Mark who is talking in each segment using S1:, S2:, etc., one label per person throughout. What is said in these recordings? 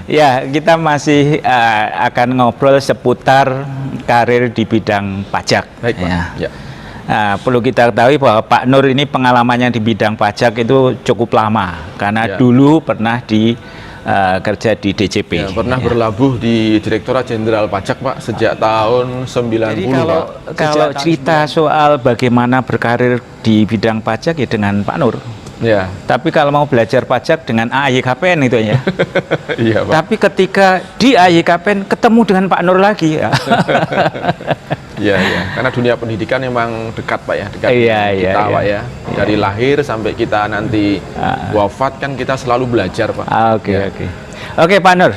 S1: Ya, kita masih akan ngobrol seputar karir di bidang pajak.
S2: Baik, Pak.
S1: Ya.
S2: Ya.
S1: Perlu kita ketahui bahwa Pak Nur ini pengalamannya di bidang pajak itu cukup lama, karena
S2: Ya.
S1: dulu pernah kerja di DJP.
S2: Ya, pernah berlabuh di Direktorat Jenderal Pajak, Pak, sejak tahun 90,
S1: Jadi
S2: Pak.
S1: kalau cerita soal bagaimana berkarir di bidang pajak ya dengan Pak Nur.
S2: Ya.
S1: Tapi kalau mau belajar pajak dengan AYKPN itu ya.
S2: Iya, Pak.
S1: Tapi ketika di AYKPN ketemu dengan Pak Nur lagi ya.
S2: Iya, iya. Karena dunia pendidikan memang dekat, Pak, ya. Dekat
S1: Iya,
S2: dengan
S1: iya,
S2: kita,
S1: iya.
S2: Pak, ya. Dari lahir sampai kita nanti wafat kan kita selalu belajar, Pak.
S1: Oke,
S2: Ya.
S1: oke. Oke, Pak Nur.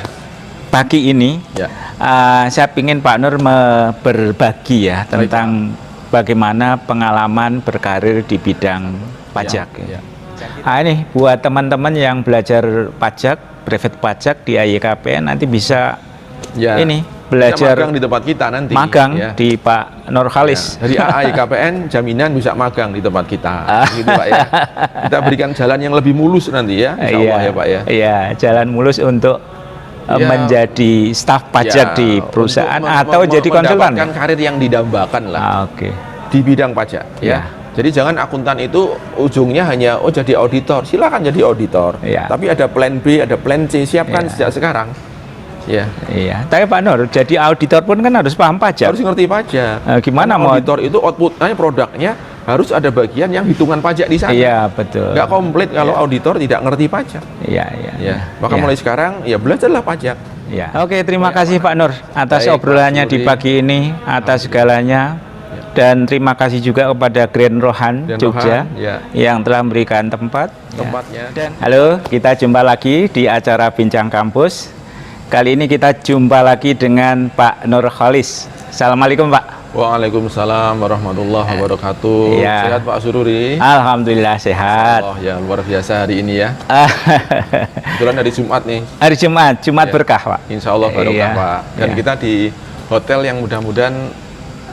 S1: Pagi ini
S2: Ya.
S1: saya ingin Pak Nur berbagi ya tentang bagaimana pengalaman berkarir di bidang pajak.
S2: Ya.
S1: Ini buat teman-teman yang belajar pajak, private pajak di AYKPN nanti bisa
S2: Ya.
S1: ini
S2: Kita
S1: belajar
S2: magang di tempat kita nanti.
S1: magang
S2: ya.
S1: di Pak Nur Khalis.
S2: Ya, dari AYKPN jaminan bisa magang di tempat kita, gitu, Pak, ya. Kita berikan jalan yang lebih mulus nanti ya, insya Allah ya, Pak, ya.
S1: Iya, jalan mulus untuk
S2: Ya,
S1: menjadi staf pajak
S2: ya,
S1: di perusahaan
S2: untuk
S1: atau jadi konsultan.
S2: mendapatkan karir yang didambakan lah
S1: Oke.
S2: di bidang pajak,
S1: Ya.
S2: ya. Jadi jangan akuntan itu ujungnya hanya jadi auditor, silakan jadi auditor.
S1: Ya.
S2: Tapi ada plan B, ada plan C, siapkan
S1: Ya.
S2: sejak sekarang. Ya.
S1: Iya, tapi Pak Nur, jadi auditor pun kan harus paham pajak.
S2: Harus ngerti pajak.
S1: Gimana
S2: Karena
S1: mau?
S2: auditor itu outputnya produknya harus ada bagian yang hitungan pajak di sana.
S1: Iya, betul.
S2: Nggak komplit kalau auditor tidak ngerti pajak.
S1: Iya, iya.
S2: Ya, maka
S1: Iya.
S2: mulai sekarang ya belajarlah pajak.
S1: Ya. Oke, terima kasih Pak Nur atas
S2: Baik,
S1: obrolannya
S2: Pak
S1: di
S2: Suri.
S1: pagi ini, atas segalanya. Dan terima kasih juga kepada Grand Rohan
S2: Grand
S1: Jogja
S2: Rohan, ya.
S1: yang telah memberikan tempat.
S2: Tempatnya.
S1: Dan halo, kita jumpa lagi di acara Bincang Kampus. Kali ini kita jumpa lagi dengan Pak Nur Khalis. Assalamualaikum Pak.
S2: Waalaikumsalam warahmatullahi wabarakatuh.
S1: Ya.
S2: Sehat Pak Sururi?
S1: Alhamdulillah sehat.
S2: Allah ya luar biasa hari ini ya. Kebetulan hari Jumat nih.
S1: Hari Jumat
S2: Ya.
S1: berkah Pak.
S2: Insya Allah barokah
S1: Iya.
S2: Pak. Dan
S1: Iya.
S2: kita di hotel yang mudah-mudahan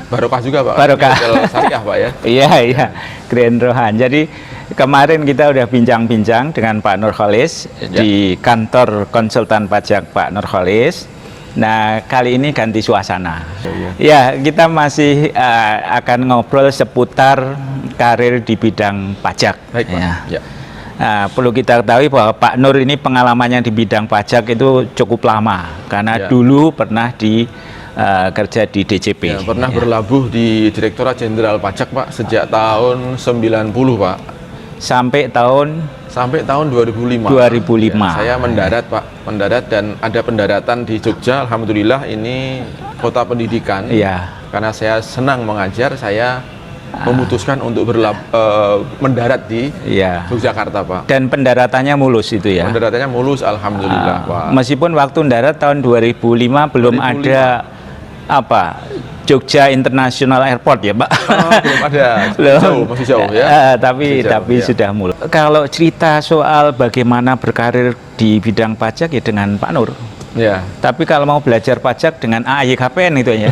S2: barokah juga Pak.
S1: Barokah.
S2: Hotel syariah Pak ya.
S1: Iya, iya, Grand Rohan. Jadi kemarin kita udah bincang-bincang dengan Pak Nur Khalis di kantor konsultan pajak Pak Nur Khalis. Nah, kali ini ganti suasana. Ya, kita masih akan ngobrol seputar karir di bidang pajak.
S2: Baik Pak.
S1: Ya.
S2: Ya.
S1: Perlu kita ketahui bahwa Pak Nur ini pengalamannya di bidang pajak itu cukup lama, karena
S2: Ya.
S1: dulu pernah kerja di DJP.
S2: Ya, pernah berlabuh di Direktorat Jenderal Pajak Pak sejak tahun 90 Pak.
S1: Sampai tahun
S2: 2005.
S1: 2005.
S2: Ya, saya mendarat Pak, mendarat dan ada pendaratan di Jogja. Alhamdulillah ini kota pendidikan.
S1: Iya.
S2: Karena saya senang mengajar, saya memutuskan untuk mendarat di
S1: Iya.
S2: Yogyakarta Pak.
S1: Dan pendaratannya mulus itu ya.
S2: Pendaratannya mulus, alhamdulillah Pak.
S1: Meskipun waktu mendarat tahun 2005 belum
S2: 2005.
S1: ada Jogja International Airport ya, Pak.
S2: Belum ada, masih jauh ya.
S1: Tapi
S2: Masih jauh, ya.
S1: sudah mulai. Kalau cerita soal bagaimana berkarir di bidang pajak ya dengan Pak Nur.
S2: Ya,
S1: Tapi kalau mau belajar pajak dengan AYKPN itu ya.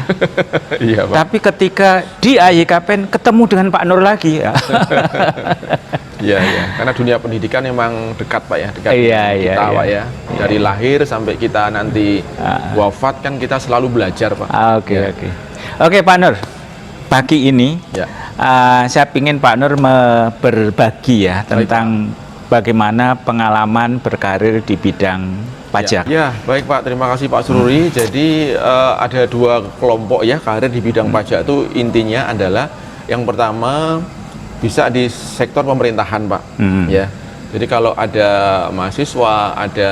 S2: iya Pak.
S1: Tapi ketika di AYKPN ketemu dengan Pak Nur lagi ya.
S2: Iya, iya. Karena dunia pendidikan memang dekat Pak ya, dekat
S1: Iya,
S2: dengan
S1: iya,
S2: kita
S1: iya.
S2: Pak ya. Dari lahir sampai kita nanti wafat kan kita selalu belajar Pak.
S1: Oke,
S2: Ya.
S1: oke. Oke, Pak Nur. Pagi ini
S2: Ya.
S1: saya ingin Pak Nur berbagi ya tentang bagaimana pengalaman berkarir di bidang pajak.
S2: Ya, baik Pak. Terima kasih Pak Sururi. Jadi ada dua kelompok ya karir di bidang pajak itu intinya adalah yang pertama bisa di sektor pemerintahan Pak. Ya. Jadi kalau ada mahasiswa, ada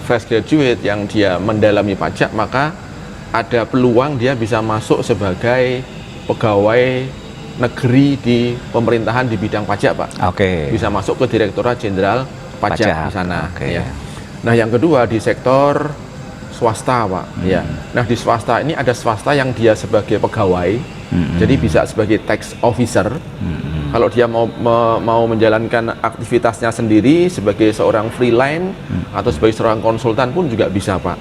S2: fresh graduate yang dia mendalami pajak, maka ada peluang dia bisa masuk sebagai pegawai negeri di pemerintahan di bidang pajak Pak.
S1: Oke.
S2: Bisa masuk ke Direktorat Jenderal Pajak
S1: Pajak,
S2: di sana.
S1: oke.
S2: Ya. Nah, yang kedua di sektor swasta, Pak. Ya. Nah, di swasta ini ada swasta yang dia sebagai pegawai, jadi bisa sebagai tax officer. Kalau dia mau menjalankan aktivitasnya sendiri sebagai seorang freelance atau sebagai seorang konsultan pun juga bisa, Pak.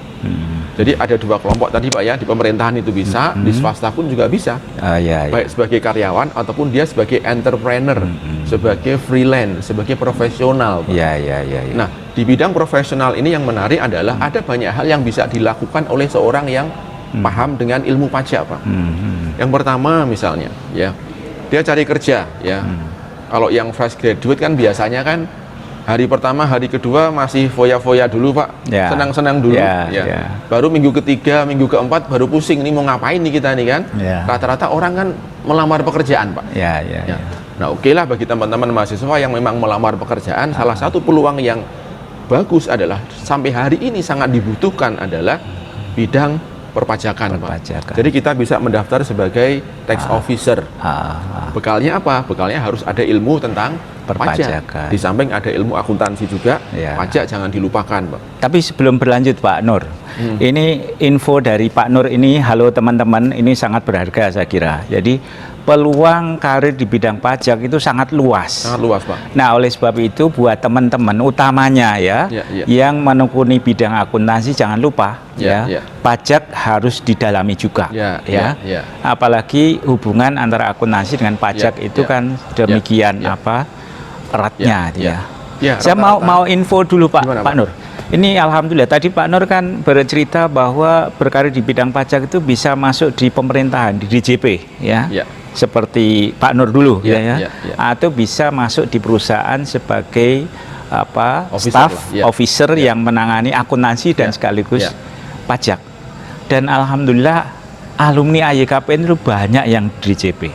S2: Jadi ada dua kelompok tadi Pak ya, di pemerintahan itu bisa, di swasta pun juga bisa.
S1: Ya,
S2: Baik sebagai karyawan ataupun dia sebagai entrepreneur, sebagai freelance, sebagai profesional Pak.
S1: Ya.
S2: Nah, di bidang profesional ini yang menarik adalah ada banyak hal yang bisa dilakukan oleh seorang yang paham dengan ilmu pajak Pak. Yang pertama misalnya ya, dia cari kerja ya. Kalau yang fresh graduate kan biasanya kan hari pertama, hari kedua masih foya-foya dulu Pak, senang-senang dulu, baru minggu ketiga, minggu keempat baru pusing, ini mau ngapain nih kita nih kan? Rata-rata orang kan melamar pekerjaan Pak. Nah oke lah bagi teman-teman mahasiswa yang memang melamar pekerjaan, salah satu peluang yang bagus adalah sampai hari ini sangat dibutuhkan adalah bidang perpajakan Pak. Jadi kita bisa mendaftar sebagai tax officer. Bekalnya apa? Bekalnya harus ada ilmu tentang pajak. Di samping ada ilmu akuntansi juga, pajak jangan dilupakan Pak.
S1: Tapi sebelum berlanjut Pak Nur, ini info dari Pak Nur ini, halo teman-teman, ini sangat berharga saya kira. Jadi peluang karir di bidang pajak itu sangat luas.
S2: Sangat luas Pak.
S1: Nah oleh sebab itu buat teman-teman utamanya yang menekuni bidang akuntansi jangan lupa pajak harus didalami juga apalagi hubungan antara akuntansi dengan pajak itu kan demikian eratnya saya mau info dulu Pak Nur. Ini alhamdulillah tadi Pak Nur kan bercerita bahwa berkarir di bidang pajak itu bisa masuk di pemerintahan, di DJP seperti Pak Nur dulu atau bisa masuk di perusahaan sebagai staff officer yang menangani akuntansi dan sekaligus pajak. Dan alhamdulillah alumni AYKPN itu banyak yang di DJP.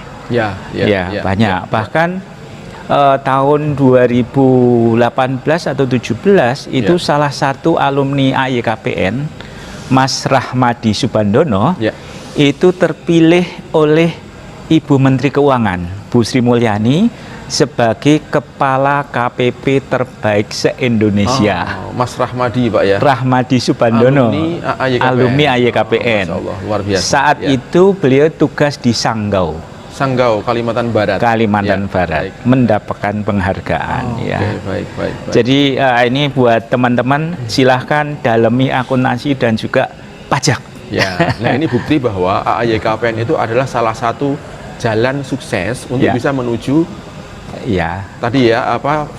S1: Banyak. Bahkan tahun 2018 atau 17 itu salah satu alumni AYKPN, Mas Rahmadi Subandono, itu terpilih oleh Ibu Menteri Keuangan, Bu Sri Mulyani, sebagai Kepala KPP terbaik se-Indonesia.
S2: Mas Rahmadi Pak ya?
S1: Rahmadi Subandono, alumni AYKPN.
S2: Luar biasa.
S1: Saat itu beliau tugas di Sanggau,
S2: Kalimantan Barat.
S1: Barat, mendapatkan penghargaan.
S2: Baik.
S1: Jadi ini buat teman-teman silahkan dalami akuntansi dan juga pajak.
S2: Nah ini bukti bahwa AYKPN itu adalah salah satu jalan sukses untuk bisa menuju tadi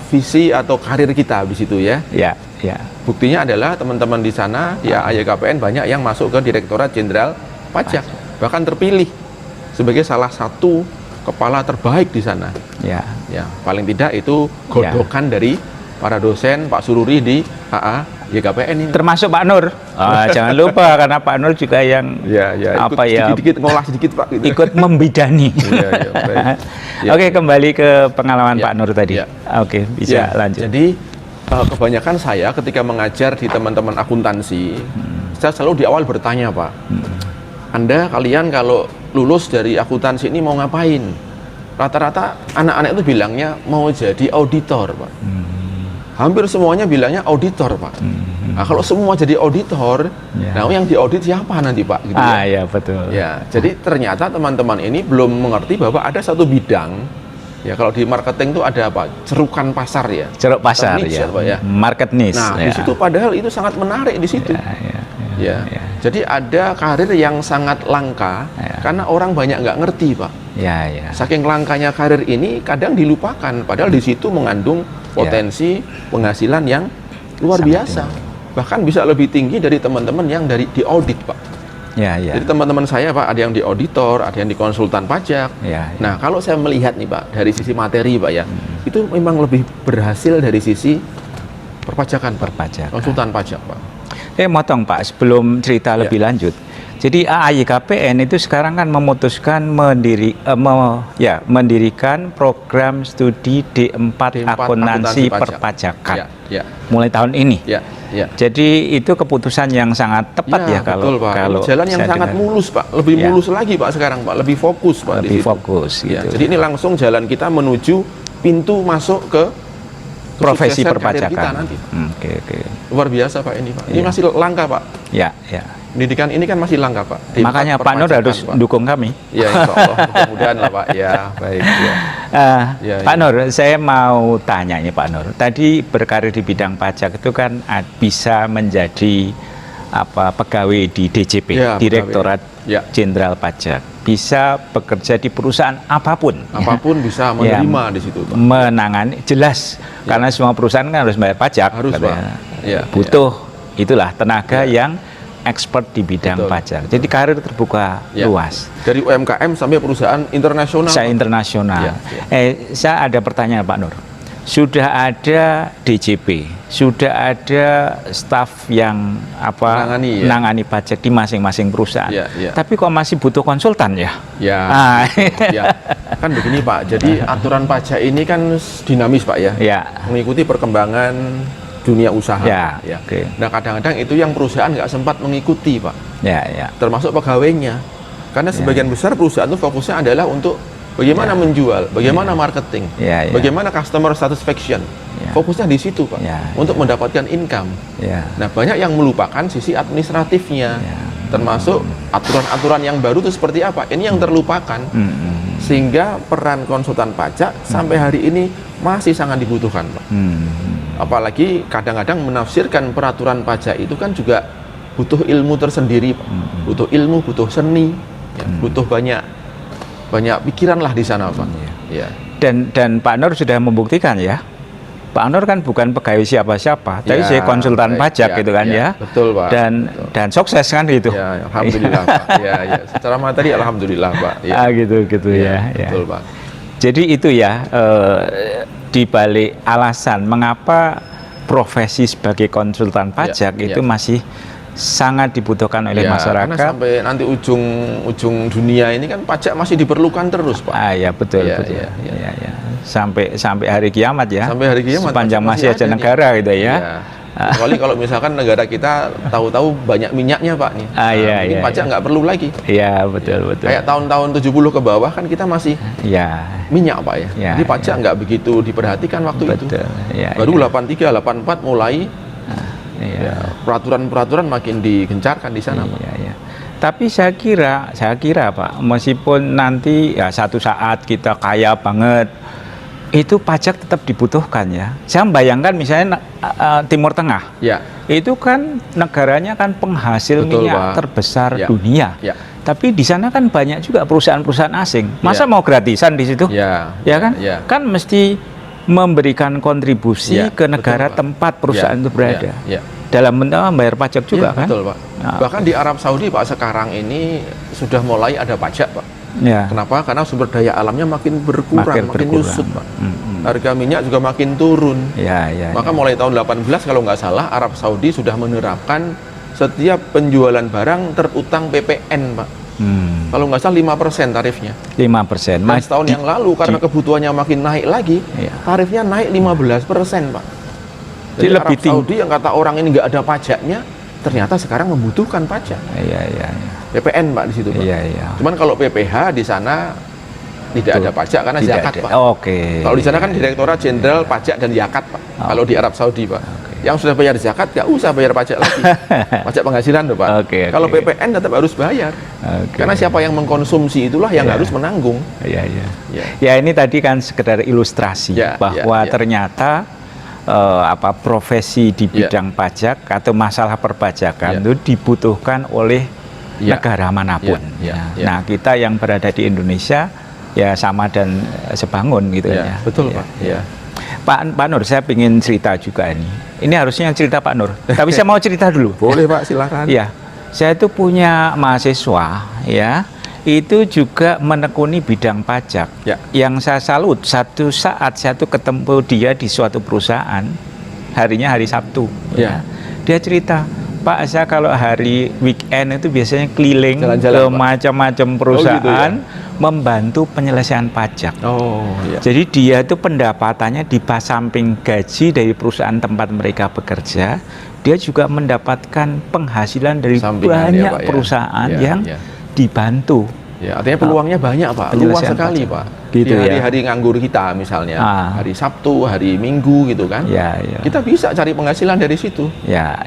S2: visi atau karir kita di situ ya. Buktinya adalah teman-teman di sana AYKPN banyak yang masuk ke Direktorat Jenderal Pajak, bahkan terpilih sebagai salah satu kepala terbaik di sana. Paling tidak itu godokan dari para dosen Pak Sururi di YKPN ini. Termasuk Pak Nur. Jangan lupa karena Pak Nur juga yang sedikit ngolah sedikit Pak. Ikut membidani. Oke, kembali ke pengalaman Pak Nur tadi. Oke, bisa lanjut. Jadi kebanyakan saya ketika mengajar di teman-teman akuntansi, saya selalu di awal bertanya Pak, kalian kalau lulus dari akuntansi ini mau ngapain? Rata-rata anak-anak itu bilangnya mau jadi auditor Pak. Hampir semuanya bilangnya auditor Pak. Nah, kalau semua jadi auditor, nah yang diaudit siapa nanti Pak? Gitu betul. Jadi ternyata teman-teman ini belum mengerti bahwa ada satu bidang, kalau di marketing itu ada apa? Cerukan pasar Ceruk pasar market niche. Nah di situ padahal itu sangat menarik di situ. Jadi ada karir yang sangat langka karena orang banyak nggak ngerti Pak. Saking langkanya karir ini kadang dilupakan, padahal di situ mengandung potensi penghasilan yang luar biasa, bahkan bisa lebih tinggi dari teman-teman yang di audit Pak. Jadi teman-teman saya Pak, ada yang di auditor, ada yang di konsultan pajak. Nah kalau saya melihat nih Pak dari sisi materi Pak itu memang lebih berhasil dari sisi perpajakan konsultan pajak Pak. Motong Pak sebelum cerita lebih lanjut. Jadi AYKPN itu sekarang kan memutuskan mendirikan program studi D4 akuntansi perpajakan mulai tahun ini. Jadi itu keputusan yang sangat tepat kalau jalan yang sangat mulus Pak, lebih mulus lagi Pak sekarang Pak, lebih fokus Pak. Lebih fokus. Jadi ini langsung jalan kita menuju pintu masuk ke profesi perpajakan. Luar biasa Pak ini Pak. Ini masih langka Pak. Pendidikan ini kan masih langka Pak. Makanya Pak Nur harus dukung kami. Insya Allah mudah-mudahan lah Pak. Baik. Pak Nur, saya mau tanya nih Pak Nur. Tadi berkarir di bidang pajak itu kan bisa menjadi
S1: pegawai di DJP,
S2: Ya,
S1: Direktorat
S2: Ya.
S1: Jenderal Pajak, bisa bekerja di perusahaan apapun.
S2: Apapun bisa menerima di situ, Pak.
S1: Menangani, jelas. Karena semua perusahaan kan harus bayar pajak.
S2: Harus,
S1: katanya.
S2: Pak. Ya,
S1: Butuh, itulah tenaga yang expert di bidang
S2: Betul.
S1: pajak. Jadi karir terbuka luas.
S2: Dari UMKM sampai perusahaan internasional.
S1: Saya internasional. Saya ada pertanyaan Pak Nur. Sudah ada DJP, sudah ada staf yang menangani pajak di masing-masing perusahaan. Tapi kok masih butuh konsultan ya?
S2: Ya, kan begini Pak. Jadi aturan pajak ini kan dinamis Pak ya. Mengikuti perkembangan dunia usaha. Nah kadang-kadang itu yang perusahaan nggak sempat mengikuti Pak. Termasuk pegawainya. Karena sebagian besar perusahaan itu fokusnya adalah untuk bagaimana menjual, bagaimana marketing, bagaimana customer satisfaction. Fokusnya di situ Pak, untuk mendapatkan income. Nah banyak yang melupakan sisi administratifnya, termasuk aturan-aturan yang baru itu seperti apa. Ini yang terlupakan, sehingga peran konsultan pajak sampai hari ini masih sangat dibutuhkan Pak. Apalagi kadang-kadang menafsirkan peraturan pajak itu kan juga butuh ilmu tersendiri Pak. Butuh ilmu, butuh seni, butuh banyak pikiran lah di sana Pak.
S1: Dan Pak Nur sudah membuktikan ya. Pak Nur kan bukan pegawai siapa-siapa, tapi saya konsultan pajak gitu kan ya.
S2: Betul Pak.
S1: Dan sukses kan gitu.
S2: Alhamdulillah Pak. Secara materi alhamdulillah Pak.
S1: Gitu ya.
S2: Betul Pak.
S1: Jadi itu ya di balik alasan mengapa profesi sebagai konsultan pajak itu masih sangat dibutuhkan oleh masyarakat.
S2: Karena sampai nanti ujung dunia ini kan pajak masih diperlukan terus Pak.
S1: Betul. Sampai hari kiamat ya.
S2: Sampai hari kiamat.
S1: Sepanjang masih ada negara gitu ya.
S2: Kecuali kalau misalkan negara kita tahu-tahu banyak minyaknya Pak nih. Mungkin pajak nggak perlu lagi.
S1: Betul.
S2: Kayak tahun-tahun 70 ke bawah kan kita masih minyak Pak ya. Jadi pajak nggak begitu diperhatikan waktu itu. Baru 83, 84 mulai peraturan-peraturan makin digencarkan di sana Pak.
S1: Tapi saya kira Pak, meskipun nanti satu saat kita kaya banget, itu pajak tetap dibutuhkan ya. Saya membayangkan misalnya Timur Tengah, itu kan negaranya kan penghasil minyak terbesar dunia. Tapi di sana kan banyak juga perusahaan-perusahaan asing. Masa mau gratisan di situ? Kan mesti memberikan kontribusi ke negara tempat perusahaan itu berada. Dalam membayar pajak juga kan?
S2: Betul Pak. Bahkan di Arab Saudi Pak sekarang ini sudah mulai ada pajak Pak. Kenapa? Karena sumber daya alamnya makin berkurang, makin nyusut Pak. Harga minyak juga makin turun. Maka mulai tahun 18 kalau nggak salah Arab Saudi sudah menerapkan setiap penjualan barang terutang PPN Pak. Kalau nggak salah 5% tarifnya.
S1: 5%.
S2: Dan setahun yang lalu karena kebutuhannya makin naik lagi, tarifnya naik 15% Pak. Jadi Arab Saudi yang kata orang ini nggak ada pajaknya, ternyata sekarang membutuhkan pajak. PPN Pak di situ Pak. Cuman kalau PPH di sana tidak ada pajak karena zakat Pak. Kalau di sana kan Direktorat Jenderal Pajak dan Zakat Pak. Kalau di Arab Saudi Pak. Yang sudah bayar zakat nggak usah bayar pajak lagi. Pajak penghasilan loh Pak. Kalau PPN tetap harus bayar. Karena siapa yang mengkonsumsi itulah yang harus menanggung.
S1: Ya ini tadi kan sekedar ilustrasi bahwa ternyata profesi di bidang pajak atau masalah perpajakan itu dibutuhkan oleh negara manapun. Nah kita yang berada di Indonesia ya sama dan sebangun gitu ya.
S2: Betul Pak.
S1: Pak Nur, saya ingin cerita juga ini. Ini harusnya cerita Pak Nur. Tapi saya mau cerita dulu.
S2: Boleh Pak, silakan.
S1: Saya itu punya mahasiswa itu juga menekuni bidang pajak. Yang saya salut, satu saat saya tuh ketemu dia di suatu perusahaan, harinya hari Sabtu. Dia cerita, Pak, saya kalau hari weekend itu biasanya keliling ke macam-macam perusahaan membantu penyelesaian pajak. Jadi dia itu pendapatannya di samping gaji dari perusahaan tempat mereka bekerja, dia juga mendapatkan penghasilan dari banyak perusahaan yang dibantu.
S2: Artinya peluangnya banyak Pak, luas sekali Pak. Di hari-hari nganggur kita misalnya, hari Sabtu, hari Minggu gitu kan, kita bisa cari penghasilan dari situ.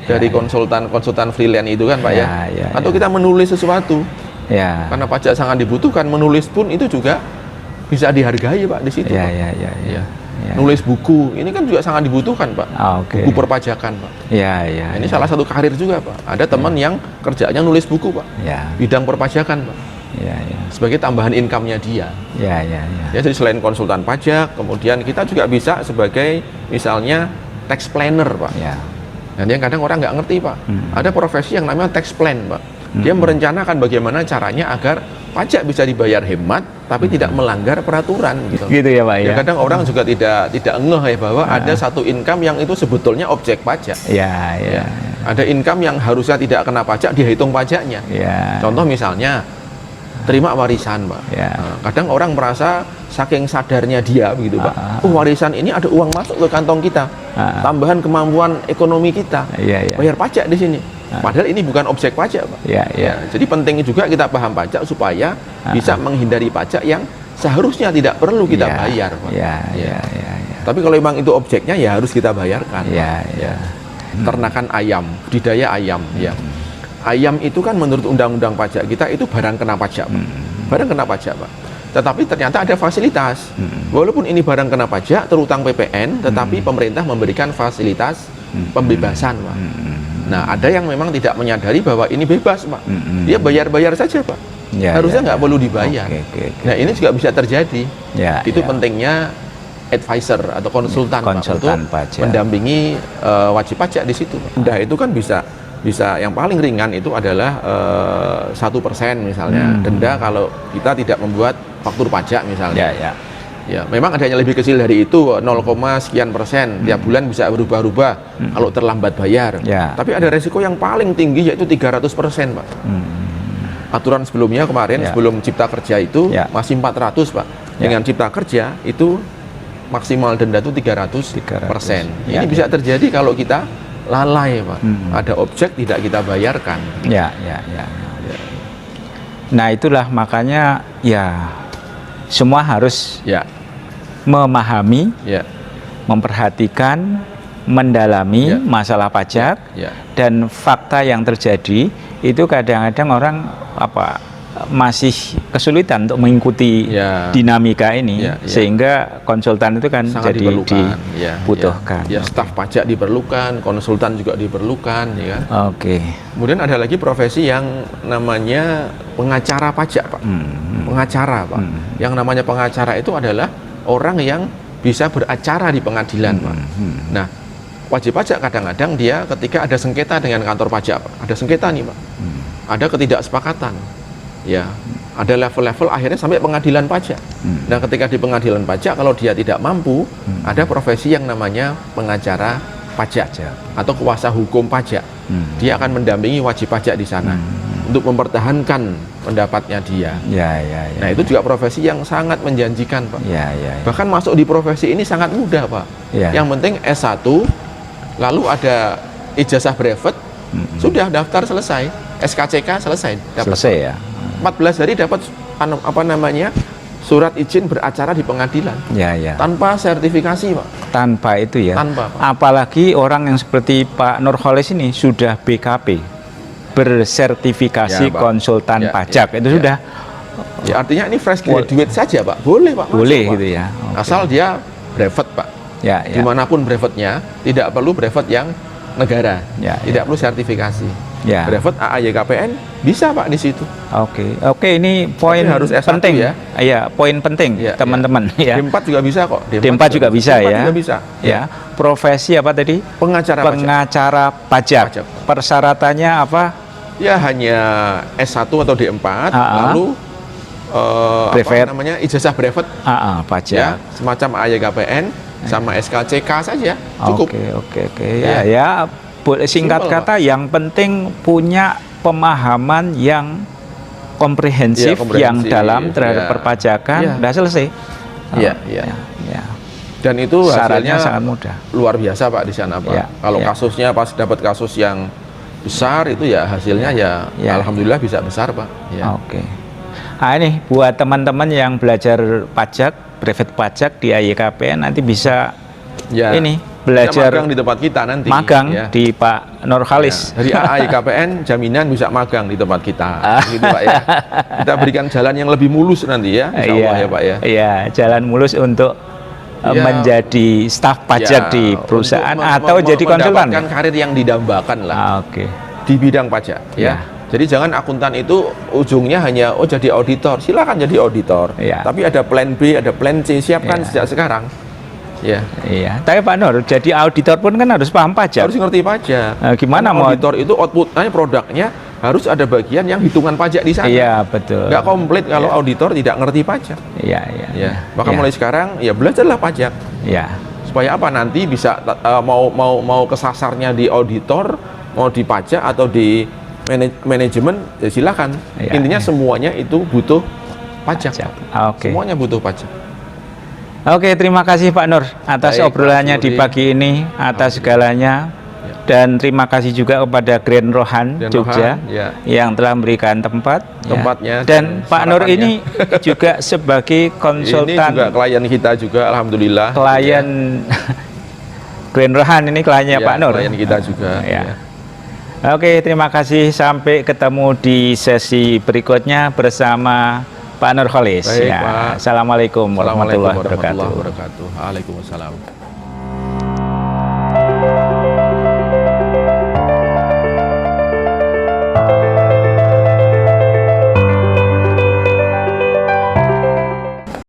S2: Dari konsultan freelance itu kan Pak Atau kita menulis sesuatu. Karena pajak sangat dibutuhkan, menulis pun itu juga bisa dihargai Pak di situ.
S1: ya.
S2: Nulis buku, ini kan juga sangat dibutuhkan Pak.
S1: Oke.
S2: Buku perpajakan Pak.
S1: Ya, ya.
S2: Ini
S1: ya.
S2: salah satu karir juga Pak. Ada teman yang kerjanya nulis buku Pak.
S1: Ya,
S2: Bidang perpajakan Pak.
S1: ya, ya.
S2: Sebagai tambahan income-nya dia.
S1: Ya, ya, ya.
S2: Ya, jadi selain konsultan pajak, kemudian kita juga bisa sebagai misalnya tax planner Pak.
S1: Ya.
S2: Dan yang kadang orang nggak ngerti Pak. Ada profesi yang namanya tax plan Pak. Dia merencanakan bagaimana caranya agar pajak bisa dibayar hemat, tapi tidak melanggar peraturan gitu.
S1: Gitu ya Pak ya.
S2: Ya kadang orang juga tidak ngeh ya bahwa ada satu income yang itu sebetulnya objek pajak.
S1: Ya, ya.
S2: Ada income yang harusnya tidak kena pajak, dihitung pajaknya.
S1: Ya.
S2: Contoh misalnya terima warisan Pak.
S1: Ya.
S2: Nah, kadang orang merasa saking sadarnya dia begitu Pak. Warisan ini ada uang masuk ke kantong kita, tambahan kemampuan ekonomi kita,
S1: Iya, iya.
S2: bayar pajak di sini. Padahal ini bukan objek pajak Pak.
S1: Ya, ya.
S2: Jadi penting juga kita paham pajak supaya bisa menghindari pajak yang seharusnya tidak perlu kita
S1: Ya,
S2: bayar Pak.
S1: Ya, ya, ya, ya.
S2: Tapi kalau memang itu objeknya ya harus kita bayarkan.
S1: Ya, ya.
S2: Ternakan ayam, budidaya ayam ya. Ayam itu kan menurut undang-undang pajak kita itu barang kena pajak Pak. Barang kena pajak Pak. Tetapi ternyata ada fasilitas. Walaupun ini barang kena pajak, terutang PPN, tetapi pemerintah memberikan fasilitas pembebasan Pak. Nah, ada yang memang tidak menyadari bahwa ini bebas Pak. Dia bayar-bayar saja Pak.
S1: Ya,
S2: Harusnya
S1: ya,
S2: nggak
S1: ya.
S2: perlu dibayar.
S1: Oke.
S2: Nah, ini juga bisa terjadi.
S1: Ya,
S2: Itu
S1: ya.
S2: pentingnya advisor atau konsultan, Pak,
S3: untuk
S1: Konsultan pajak.
S2: mendampingi wajib pajak di situ. Denda itu kan bisa yang paling ringan itu adalah 1% misalnya. Denda kalau kita tidak membuat faktur pajak misalnya.
S1: Ya, ya.
S2: Ya, memang ada yang lebih kecil dari itu, 0, sekian persen. Tiap bulan bisa berubah-ubah kalau terlambat bayar.
S1: Ya.
S2: Tapi ada resiko yang paling tinggi yaitu 300% Pak. Aturan sebelumnya kemarin
S1: Ya.
S2: sebelum Cipta Kerja itu
S1: Ya.
S2: masih 400 Pak.
S1: Ya.
S2: Dengan Cipta Kerja itu maksimal denda itu 300%.
S1: Ya,
S2: Ini bisa terjadi kalau kita lalai Pak. Ada objek tidak kita bayarkan.
S1: Ya, ya, ya. Nah, itulah makanya ya semua harus
S2: Ya,
S1: memahami,
S2: ya,
S1: memperhatikan, mendalami
S2: Ya.
S1: masalah pajak
S2: ya.
S1: dan fakta yang terjadi itu kadang-kadang orang masih kesulitan untuk mengikuti
S2: Ya.
S1: dinamika ini
S2: Ya, ya.
S1: sehingga konsultan itu kan
S2: Sangat
S1: jadi
S2: diperlukan. Ya,
S1: dibutuhkan.
S2: Ya, staf pajak diperlukan, konsultan juga diperlukan, ya kan.
S1: Oke.
S2: Kemudian ada lagi profesi yang namanya pengacara pajak, Pak. Pengacara, Pak. Yang namanya pengacara itu adalah orang yang bisa beracara di pengadilan, Pak. Nah, wajib pajak kadang-kadang dia ketika ada sengketa dengan kantor pajak, Pak. Ada sengketa nih, Pak. Ada ketidaksepakatan. Ya, ada level-level akhirnya sampai pengadilan pajak. Nah, ketika di pengadilan pajak kalau dia tidak mampu, ada profesi yang namanya pengacara pajak atau kuasa hukum pajak. Dia akan mendampingi wajib pajak di sana untuk mempertahankan pendapatnya dia.
S1: Ya, ya, ya.
S2: Nah, itu juga profesi yang sangat menjanjikan, Pak.
S1: Ya, ya, ya.
S2: Bahkan masuk di profesi ini sangat mudah, Pak.
S1: Ya.
S2: Yang penting S1, lalu ada ijazah brevet, sudah daftar selesai, SKCK selesai, dapat
S1: Selesai ya.
S2: 14 hari dapat surat izin beracara di pengadilan
S1: Ya, ya.
S2: tanpa sertifikasi, Pak.
S1: Tanpa itu ya.
S2: Tanpa, Pak.
S1: Apalagi orang yang seperti Pak Nurholis ini sudah BKP, bersertifikasi
S2: Ya, Pak.
S1: konsultan
S2: Ya,
S1: pajak.
S2: ya,
S1: Itu
S2: ya.
S1: sudah
S2: Ya, artinya ini fresh graduate saja, Pak. Boleh, Pak.
S1: boleh
S2: masuk, Pak.
S1: gitu ya. Oke.
S2: Asal dia brevet, Pak.
S1: Ya, ya.
S2: Dimanapun brevetnya, tidak perlu brevet yang negara,
S1: Ya,
S2: tidak perlu sertifikasi.
S1: Ya.
S2: Brevet AAYKPN bisa, Pak, di situ.
S1: Oke, ini poin
S2: Tapi harus S1
S1: penting
S2: ya.
S1: Iya, poin penting
S2: Ya,
S1: teman-teman ya.
S2: D4 juga bisa kok.
S1: D4 juga bisa
S2: D4
S1: ya.
S2: juga bisa.
S1: Ya. Profesi apa tadi?
S2: Pengacara pajak.
S1: Pengacara pajak.
S2: Pajak.
S1: Persyaratannya apa?
S2: Ya hanya S1 atau D4, lalu
S1: Brevet.
S2: apa namanya ijazah brevet,
S1: Pajak.
S2: ya, semacam AYKPN sama SKCK saja cukup.
S1: Oke. Ya, boleh singkat
S2: Simple,
S1: kata yang penting punya pemahaman yang komprehensif,
S2: Ya, komprehensif,
S1: yang dalam terhadap
S2: ya.
S1: perpajakan,
S2: Ya.
S1: udah selesai.
S2: Iya, iya.
S1: Ya.
S2: Dan itu
S1: Syaratnya
S2: hasilnya
S1: sangat mudah.
S2: luar biasa, Pak, di sana, Pak.
S1: Ya,
S2: Kalau
S1: ya.
S2: kasusnya pas dapat kasus yang besar itu ya hasilnya ya,
S1: Ya.
S2: alhamdulillah bisa besar, Pak. Ya.
S1: Oke. Nah, ini buat teman-teman yang belajar pajak, brevet pajak di AYKPN nanti bisa
S2: Ya.
S1: ini
S2: Bisa
S1: belajar
S2: magang di tempat kita nanti.
S1: magang
S2: ya.
S1: di Pak Nurholis.
S2: Ya, dari AAYKPN jaminan bisa magang di tempat kita, gitu, Pak, ya. Kita berikan jalan yang lebih mulus nanti ya, insya Allah ya, Pak, ya.
S1: Iya, jalan mulus untuk menjadi staf pajak di perusahaan atau jadi konsultan?
S2: Mendapatkan karir yang didambakan lah.
S1: Oke.
S2: Di bidang pajak, ya. Jadi jangan akuntan itu ujungnya hanya jadi auditor. Silakan jadi auditor. Tapi ada plan B, ada plan C, siapkan sejak sekarang.
S1: Iya. Tapi Pak Nur, jadi auditor pun kan harus paham pajak.
S2: Harus ngerti pajak.
S1: Gimana
S2: mau auditor itu outputnya, produknya harus ada bagian yang hitungan pajak di sana.
S1: Iya, betul.
S2: Nggak komplit kalau auditor tidak ngerti pajak.
S1: Iya.
S2: Maka mulai sekarang ya belajarlah pajak. Supaya apa, nanti bisa mau kesasarnya di auditor, mau di pajak atau di manajemen, ya silakan. Intinya semuanya itu butuh pajak. Semuanya butuh pajak.
S1: Oke, terima kasih Pak Nur atas obrolannya di pagi ini, atas segalanya. Dan terima kasih juga kepada Grand Rohan Jogja yang telah memberikan tempatnya. Dan Pak Nur ini juga sebagai konsultan.
S2: Ini juga klien kita juga, alhamdulillah.
S1: Klien Grand Rohan ini kliennya Pak Nur.
S2: Klien kita juga.
S1: Oke, terima kasih. Sampai ketemu di sesi berikutnya bersama Pak Nur Khalis.
S2: Baik, Pak.
S1: Assalamualaikum warahmatullahi wabarakatuh.
S2: Waalaikumsalam.